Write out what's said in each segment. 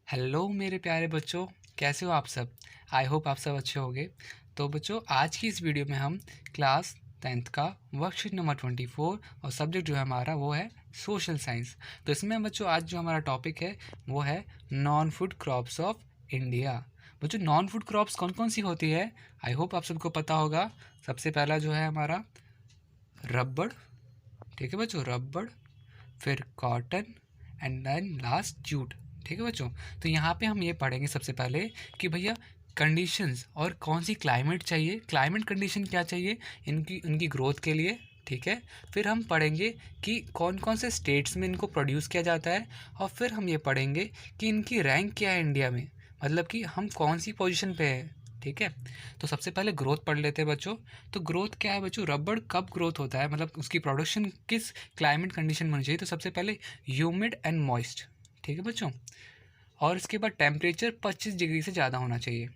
Hello मेरे प्यारे बच्चों, कैसे हो आप सब। आई होप आप सब अच्छे होंगे। तो बच्चों, आज की इस वीडियो में हम क्लास 10th का वर्कशीट नंबर 24 और सब्जेक्ट जो है हमारा वो है सोशल साइंस। तो इसमें बच्चों आज जो हमारा टॉपिक है वो है non food crops of India. बच्चों, नॉन फूड क्रॉप्स कौन कौन सी होती है, आई होप आप सबको पता होगा। सबसे पहला जो है हमारा रबड़, ठीक है बच्चों, रबड़, फिर cotton and then last jute. ठीक है बच्चों, तो यहाँ पे हम ये पढ़ेंगे सबसे पहले कि भैया कंडीशंस और कौन सी क्लाइमेट चाहिए, क्लाइमेट कंडीशन क्या चाहिए इनकी ग्रोथ के लिए। ठीक है, फिर हम पढ़ेंगे कि कौन कौन से स्टेट्स में इनको प्रोड्यूस किया जाता है, और फिर हम ये पढ़ेंगे कि इनकी रैंक क्या है इंडिया में, मतलब कि हम कौन सी पोजीशन पे हैं। ठीक है, तो सबसे पहले ग्रोथ पढ़ लेते हैं बच्चों। तो ग्रोथ क्या है बच्चों, रबड़ कब ग्रोथ होता है, मतलब उसकी प्रोडक्शन किस क्लाइमेट कंडीशन में होनी चाहिए। तो सबसे पहले ह्यूमिड एंड मॉइस्ट, ठीक है बच्चों, और इसके बाद टेम्परेचर 25 डिग्री से ज़्यादा होना चाहिए।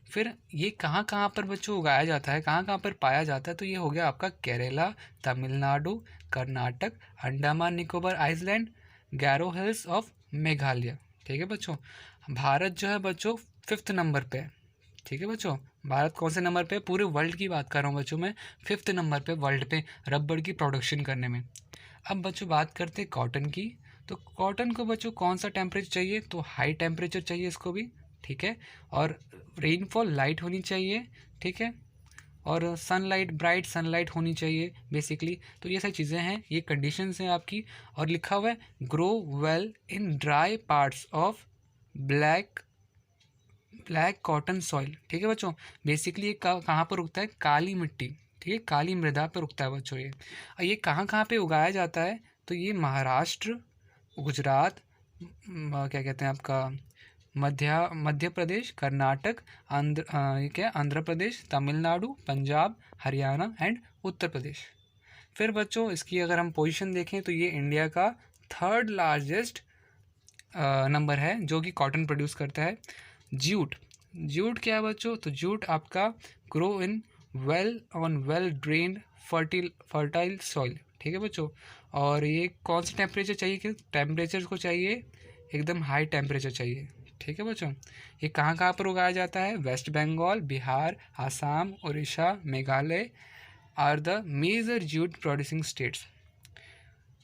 फिर ये कहाँ कहाँ पर बच्चों उगाया जाता है, कहाँ कहाँ पर पाया जाता है, तो ये हो गया आपका Kerala, Tamil Nadu, Karnataka, Andaman Nicobar island, Garo hills of Meghalaya. ठीक है बच्चों, भारत जो है बच्चों 5th नंबर पे है। ठीक है बच्चों, भारत कौन से नंबर पे, पूरे वर्ल्ड की बात कर रहा हूँ बच्चों, मैं 5th नंबर पे वर्ल्ड पे रबड़ की प्रोडक्शन करने में। अब बच्चों बात करते हैं कॉटन की। तो कॉटन को बच्चों कौन सा टेम्परेचर चाहिए, तो हाई टेम्परेचर चाहिए इसको भी। ठीक है, और रेनफॉल लाइट होनी चाहिए। ठीक है, और सनलाइट, ब्राइट सनलाइट होनी चाहिए बेसिकली। तो ये सारी चीज़ें हैं, ये कंडीशंस हैं आपकी। और लिखा हुआ है grow well in dry parts of black black cotton soil. ठीक है बच्चों, बेसिकली ये कहाँ पर उगता है, काली मिट्टी, ठीक है, काली मृदा पर उगता है बच्चों ये। और ये कहाँ कहाँ पे उगाया जाता है, तो ये महाराष्ट्र, गुजरात, क्या कहते हैं आपका, मध्य प्रदेश, कर्नाटक, ये क्या, आंध्र प्रदेश, तमिलनाडु, पंजाब, हरियाणा एंड उत्तर प्रदेश। फिर बच्चों इसकी अगर हम पोजीशन देखें तो ये इंडिया का 3rd लार्जेस्ट नंबर है जो कि कॉटन प्रोड्यूस करता है। जूट, जूट क्या है बच्चों, तो जूट आपका grow in well drained fertile soil. ठीक है बच्चों, और ये कौन सा टेम्परेचर चाहिए, कि टेम्परेचर को चाहिए एकदम हाई टेम्परेचर चाहिए। ठीक है बच्चों, ये कहाँ कहाँ पर उगाया जाता है, West Bengal, Bihar, Assam, Orissa, Meghalaya are the major jute producing states.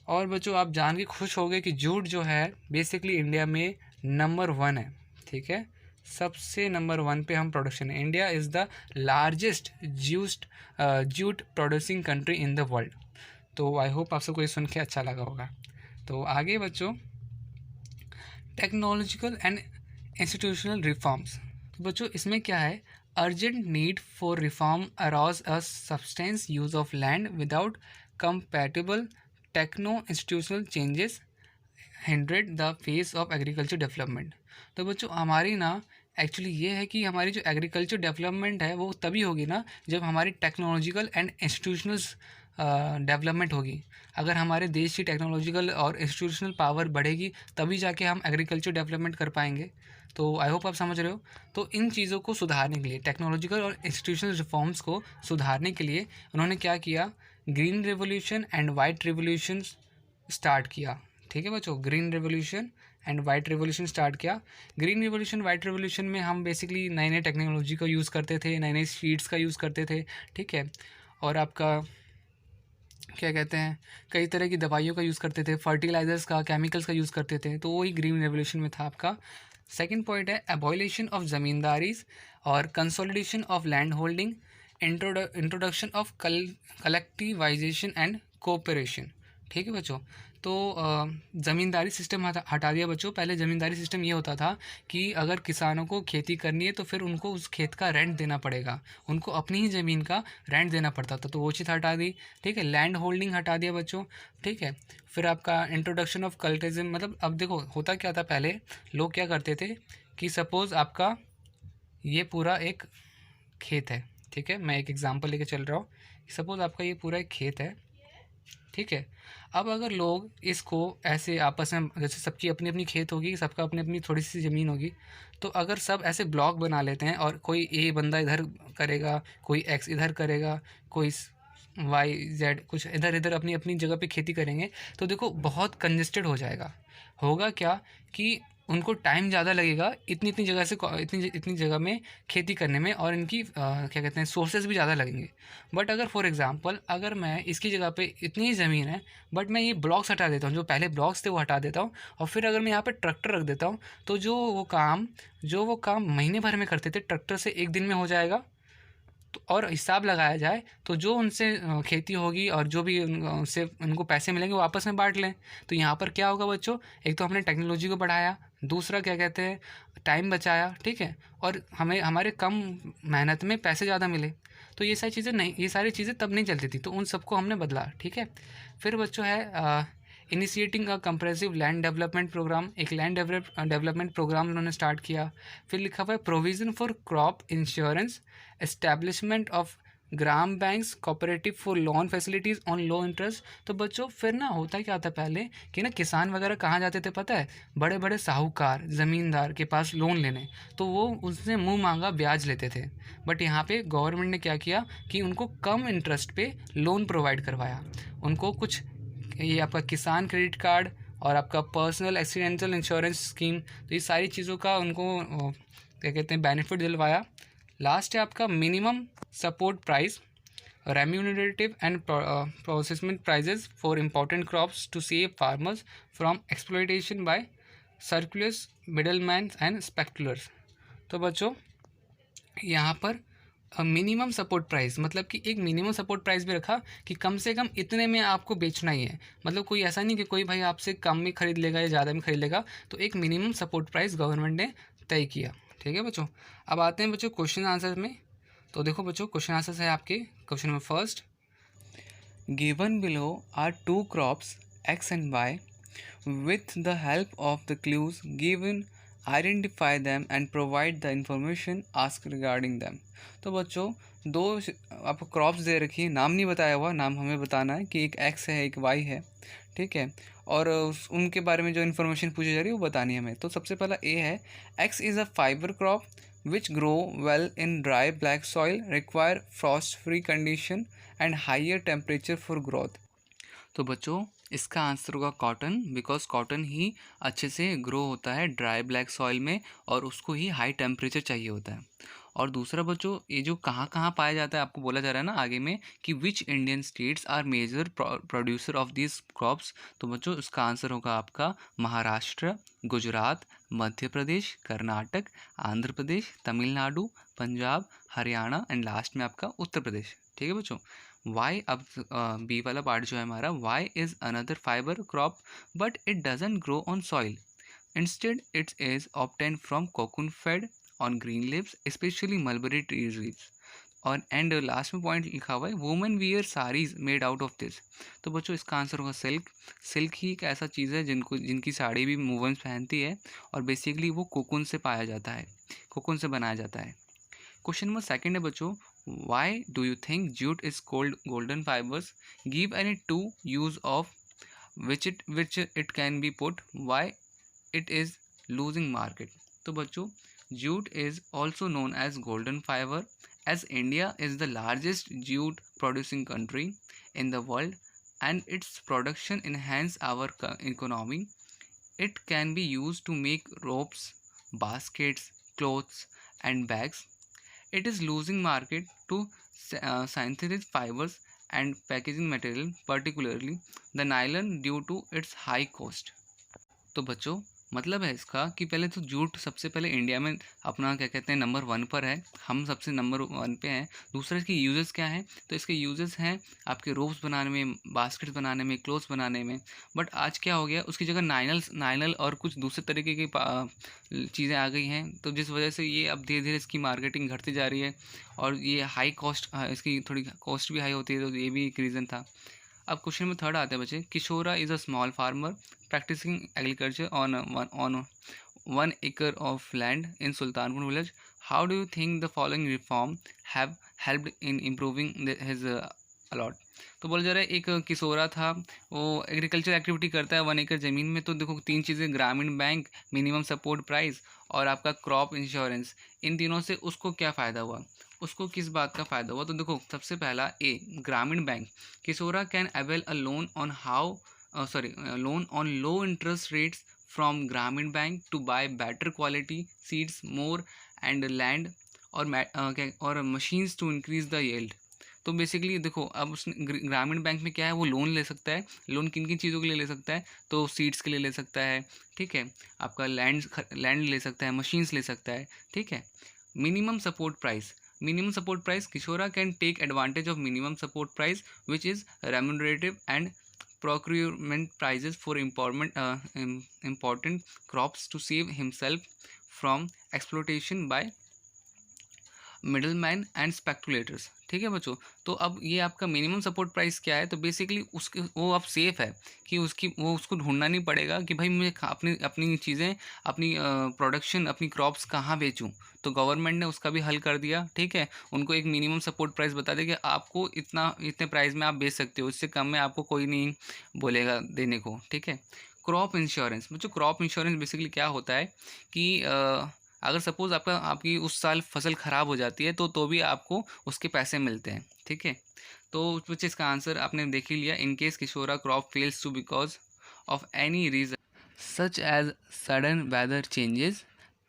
और बच्चों आप जान के खुश हो गए कि जूट जो है बेसिकली इंडिया में नंबर 1 है। ठीक है, सबसे नंबर 1 पे हम प्रोडक्शन है। India is the largest jute producing country in the world. तो आई होप आप सबको ये सुन के अच्छा लगा होगा। तो आगे बच्चों, टेक्नोलॉजिकल एंड इंस्टीट्यूशनल रिफॉर्म्स। तो बच्चों इसमें क्या है, urgent need for reform arouse a substance use of land without compatible techno institutional changes hindered the face of agriculture development. तो बच्चों हमारी ना एक्चुअली ये है कि हमारी जो एग्रीकल्चर डेवलपमेंट है वो तभी होगी ना जब हमारी टेक्नोलॉजिकल एंड इंस्टीट्यूशनल डेवलपमेंट होगी। अगर हमारे देश की टेक्नोलॉजिकल और इंस्टीट्यूशनल पावर बढ़ेगी तभी जाके हम एग्रीकल्चर डेवलपमेंट कर पाएंगे। तो आई होप आप समझ रहे हो। तो इन चीज़ों को सुधारने के लिए, टेक्नोलॉजिकल और इंस्टीट्यूशनल रिफॉर्म्स को सुधारने के लिए उन्होंने क्या किया, green revolution and white revolution start किया। ठीक है बच्चों, green revolution and white revolution start किया। ग्रीन रेवोल्यूशन, वाइट रेवोल्यूशन में हम बेसिकली नए नए टेक्नोलॉजी का यूज़ करते थे, नए नए सीड्स का यूज़ करते थे। ठीक है, और आपका क्या कहते हैं, कई तरह की दवाइयों का यूज़ करते थे, फर्टिलाइजर्स का, केमिकल्स का यूज़ करते थे। तो वही ग्रीन रेवोल्यूशन में था आपका। सेकंड पॉइंट है एबॉलिशन ऑफ ज़मींदारीज और consolidation of land holding, introduction of collectivisation and cooperation. ठीक है बच्चों, तो ज़मींदारी सिस्टम हटा दिया बच्चों। पहले ज़मींदारी सिस्टम ये होता था कि अगर किसानों को खेती करनी है तो फिर उनको उस खेत का रेंट देना पड़ेगा, उनको अपनी ही ज़मीन का रेंट देना पड़ता था, तो वो चीज़ हटा दी। ठीक है, लैंड होल्डिंग हटा दिया बच्चों। ठीक है, फिर आपका इंट्रोडक्शन ऑफ कल्टिज्म, मतलब अब देखो होता क्या था, पहले लोग क्या करते थे कि सपोज़ आपका ये पूरा एक खेत है। ठीक है, मैं एक एग्जांपल लेके चल रहा हूँ, सपोज़ आपका ये पूरा एक खेत है। ठीक है, अब अगर लोग इसको ऐसे आपस में, जैसे सबकी अपनी अपनी खेत होगी, सबका अपनी अपनी थोड़ी सी ज़मीन होगी, तो अगर सब ऐसे ब्लॉक बना लेते हैं और कोई ए बंदा इधर करेगा, कोई एक्स इधर करेगा, कोई वाई जेड कुछ इधर इधर अपनी अपनी जगह पे खेती करेंगे, तो देखो बहुत कंजेस्टेड हो जाएगा। होगा क्या कि उनको टाइम ज़्यादा लगेगा इतनी इतनी जगह से इतनी इतनी जगह में खेती करने में, और इनकी क्या कहते हैं सोर्सेज भी ज़्यादा लगेंगे। बट अगर फॉर एग्जांपल अगर मैं इसकी जगह पे इतनी ही ज़मीन है, बट मैं ये ब्लॉक्स हटा देता हूँ, जो पहले ब्लॉक्स थे वो हटा देता हूँ, और फिर अगर मैं यहाँ पे ट्रैक्टर रख देता हूँ, तो जो वो काम महीने भर में करते थे ट्रैक्टर से एक दिन में हो जाएगा। तो और हिसाब लगाया जाए तो जो उनसे खेती होगी और जो भी उनसे उनको पैसे मिलेंगे वो आपस में बांट लें। तो यहाँ पर क्या होगा बच्चों, एक तो हमने टेक्नोलॉजी को बढ़ाया, दूसरा क्या कहते हैं टाइम बचाया, ठीक है, और हमें हमारे कम मेहनत में पैसे ज़्यादा मिले। तो ये सारी चीज़ें नहीं, ये सारी चीज़ें तब नहीं चलती थी, तो उन सबको हमने बदला, ठीक है। फिर बच्चों है इनिशिएटिंग अ कंप्रेसिव लैंड डेवलपमेंट प्रोग्राम, एक लैंड डेवलपमेंट प्रोग्राम उन्होंने स्टार्ट किया। फिर लिखा हुआ है provision for crop insurance, establishment of gram banks, cooperative for loan facilities on low interest. तो बच्चों फिर ना होता क्या था पहले कि ना किसान वगैरह कहाँ जाते थे पता है, बड़े बड़े साहूकार ज़मींदार के पास लोन लेने, तो वो उससे मुंह मांगा ब्याज लेते थे। बट यहाँ पे गवर्नमेंट ने क्या किया कि उनको कम इंटरेस्ट पे लोन प्रोवाइड करवाया। उनको कुछ ये आपका किसान क्रेडिट कार्ड और आपका पर्सनल एक्सीडेंटल इंश्योरेंस स्कीम, तो ये सारी चीज़ों का उनको क्या कहते हैं बेनिफिट दिलवाया। लास्ट है आपका minimum support price, remunerative and procurement prices for important crops to save farmers from exploitation by circulus middleman and speculators. तो बच्चों यहाँ पर मिनिमम सपोर्ट प्राइस मतलब कि एक मिनिमम सपोर्ट प्राइस भी रखा कि कम से कम इतने में आपको बेचना ही है। मतलब कोई ऐसा नहीं कि कोई भाई आपसे कम में ख़रीद लेगा या ज़्यादा में ख़रीद लेगा, तो एक मिनिमम सपोर्ट प्राइस गवर्नमेंट ने तय किया, ठीक है बच्चों। अब आते हैं बच्चों क्वेश्चन आंसर में। तो देखो बच्चों क्वेश्चन आंसर है आपके, question number first, given below are two crops X and Y, with the help of the clues given identify them and provide the information asked regarding them। तो बच्चों दो आपको क्रॉप्स दे रखी है, नाम नहीं बताया हुआ, नाम हमें बताना है कि एक एक्स है एक वाई है, ठीक है, और उनके बारे में जो इन्फॉर्मेशन पूछी जा रही है वो बतानी है हमें। तो सबसे पहला ए है, x is a fibre crop which grow well in dry black soil, require Frost free condition and higher temperature for growth. तो बच्चों इसका आंसर होगा कॉटन, बिकॉज कॉटन ही अच्छे से ग्रो होता है ड्राई ब्लैक सॉइल में और उसको ही हाई टेम्परेचर चाहिए होता है। और दूसरा बच्चों ये जो कहाँ कहाँ पाया जाता है आपको बोला जा रहा है ना आगे में कि which Indian states are major producer of this crops. तो बच्चों इसका आंसर होगा आपका महाराष्ट्र, गुजरात, मध्य प्रदेश, कर्नाटक, आंध्र प्रदेश, तमिलनाडु, पंजाब, हरियाणा एंड लास्ट में आपका उत्तर प्रदेश, ठीक है बच्चों। वाई, अब बी वाला पार्ट जो है हमारा, Y is another fibre crop but it doesn't grow on soil, instead it is obtain from cocoon fed on green leaves specially mulberry tree leaves. और एंड लास्ट में पॉइंट लिखा हुआ है women wear saris made out of this. तो बच्चों इसका आंसर होगा सिल्क। सिल्क ही एक ऐसा चीज़ है जिनकी साड़ी भी वुमेन्स पहनती है और बेसिकली वो कोकून से पाया जाता है, कोकून से बनाया जाता है। क्वेश्चन नंबर सेकंड है बच्चों, why do you think jute is called golden fibres, give any two use of which it can be put, why it is losing market। तो बच्चों jute is also known as golden fiber as India is the largest jute producing country in the world and its production enhance our economy। It can be used to make ropes, baskets, clothes and bags। It is losing market to synthetic fibers and packaging material, particularly the nylon, due to its high cost। तो बच्चों मतलब है इसका कि पहले तो jute सबसे पहले इंडिया में अपना क्या कहते हैं नंबर 1 पर है, हम सबसे नंबर 1 पे हैं। दूसरा इसके यूजेस क्या हैं, तो इसके यूजेस हैं आपके रोप्स बनाने में, बास्केट्स बनाने में, क्लोथ्स बनाने में। बट आज क्या हो गया, उसकी जगह नाइनल और कुछ दूसरे तरीके की चीज़ें आ गई हैं, तो जिस वजह से ये अब धीरे धीरे इसकी मार्केटिंग घटती जा रही है और ये हाई कॉस्ट, इसकी थोड़ी कॉस्ट भी हाई होती है, तो ये भी एक रीज़न था। अब क्वेश्चन में थर्ड आते हैं बच्चे, Kishora is a small farmer practicing agriculture on 1 acre of land in Sultanpur village। How do you think the following reform have helped in improving his allot। तो बोला जा रहा है एक किशोरा था, वो एग्रीकल्चर एक्टिविटी करता है 1 एकड़ ज़मीन में। तो देखो 3 चीज़ें, ग्रामीण बैंक, मिनिमम सपोर्ट प्राइस और आपका क्रॉप इंश्योरेंस, इन तीनों से उसको क्या फ़ायदा हुआ, उसको किस बात का फ़ायदा हुआ। तो देखो सबसे पहला A, Gramin bank, Kishora can avail a loan on loan on low interest rates from Gramin bank to buy better quality seeds more and land और machines to increase the yield. तो बेसिकली देखो, अब उसने ग्रामीण बैंक में क्या है, वो लोन ले सकता है। लोन किन किन चीज़ों के लिए ले सकता है, तो सीड्स के लिए ले सकता है, ठीक है। आपका लैंड ले सकता है, मशीन्स ले सकता है, ठीक है। Minimum support price, Kishora can take advantage of minimum support price which is remunerative and procurement prices for important crops to save himself from exploitation by middle man and speculators, ठीक है बच्चों। तो अब ये आपका मिनिमम सपोर्ट प्राइस क्या है, तो बेसिकली उसके वो अब सेफ है कि उसको ढूंढना नहीं पड़ेगा कि भाई मैं अपनी अपनी चीज़ें, अपनी प्रोडक्शन, अपनी क्रॉप्स कहाँ बेचूं। तो गवर्नमेंट ने उसका भी हल कर दिया, ठीक है। उनको एक मिनिमम सपोर्ट प्राइस बता दें कि आपको इतने प्राइस में आप बेच सकते हो, इससे कम में आपको कोई नहीं बोलेगा देने को, ठीक है। क्रॉप इंश्योरेंस, बच्चों क्रॉप इंश्योरेंस बेसिकली क्या होता है कि अगर सपोज़ आपकी उस साल फसल ख़राब हो जाती है तो भी आपको उसके पैसे मिलते हैं, ठीक है। तो बच्चे इसका आंसर आपने देख ही लिया। In case Kishora crop fails to because of any reason such as sudden weather changes,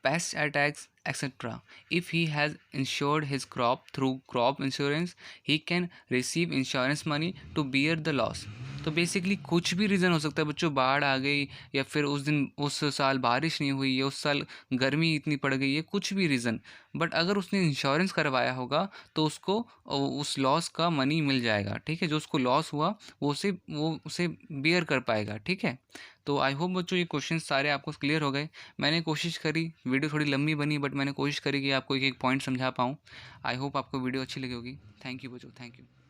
pest attacks, etc. If he has insured his crop through crop insurance, he can receive insurance money to bear the loss. तो basically कुछ भी reason हो सकता है बच्चों, बाढ़ आ गई या फिर उस साल बारिश नहीं हुई या उस साल गर्मी इतनी पड़ गई है, कुछ भी रीज़न, बट अगर उसने इंश्योरेंस करवाया होगा तो उसको उस लॉस का मनी मिल जाएगा, ठीक है। जो उसको लॉस हुआ वो उसे बियर कर पाएगा, ठीक है। तो आई होप बच्चों ये क्वेश्चन सारे आपको क्लियर हो गए। मैंने कोशिश करी, वीडियो थोड़ी लंबी बनी बट मैंने कोशिश करी कि आपको एक एक पॉइंट समझा पाऊँ। आई होप आपको वीडियो अच्छी लगी होगी। थैंक यू बच्चों, थैंक यू।